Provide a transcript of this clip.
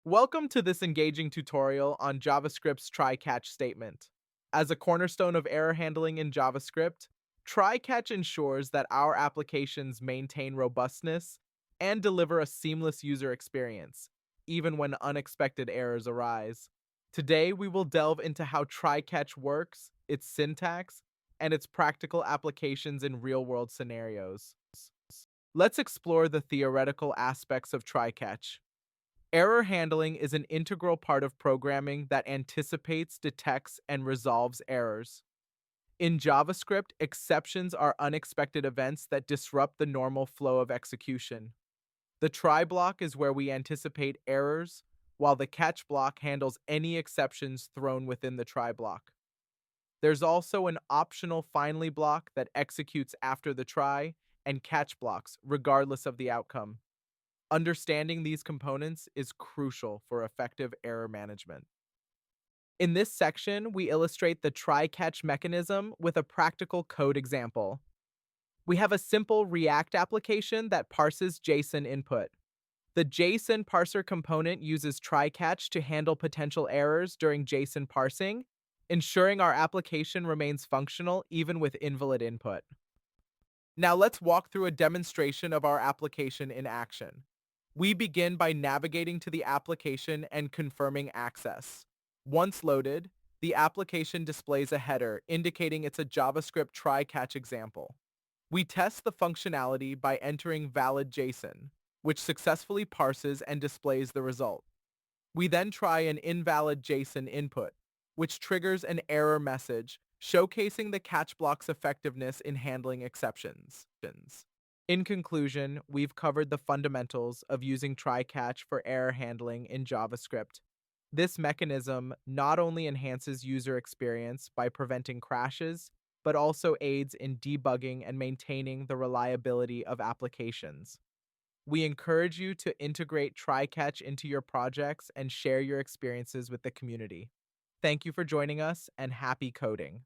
Welcome to this engaging tutorial on JavaScript's try-catch statement. As a cornerstone of error handling in JavaScript, try-catch ensures that our applications maintain robustness and deliver a seamless user experience, even when unexpected errors arise. Today, we will delve into how try-catch works, its syntax, and its practical applications in real-world scenarios. Let's explore the theoretical aspects of try-catch. Error handling is an integral part of programming that anticipates, detects, and resolves errors. In JavaScript, exceptions are unexpected events that disrupt the normal flow of execution. The try block is where we anticipate errors, while the catch block handles any exceptions thrown within the try block. There's also an optional finally block that executes after the try, and catch blocks, regardless of the outcome. Understanding these components is crucial for effective error management. In this section, we illustrate the try-catch mechanism with a practical code example. We have a simple React application that parses JSON input. The JSON parser component uses try-catch to handle potential errors during JSON parsing, ensuring our application remains functional even with invalid input. Now let's walk through a demonstration of our application in action. We begin by navigating to the application and confirming access. Once loaded, the application displays a header indicating it's a JavaScript try-catch example. We test the functionality by entering valid JSON, which successfully parses and displays the result. We then try an invalid JSON input, which triggers an error message showcasing the catch block's effectiveness in handling exceptions. In conclusion, we've covered the fundamentals of using try-catch for error handling in JavaScript. This mechanism not only enhances user experience by preventing crashes, but also aids in debugging and maintaining the reliability of applications. We encourage you to integrate try-catch into your projects and share your experiences with the community. Thank you for joining us, and happy coding!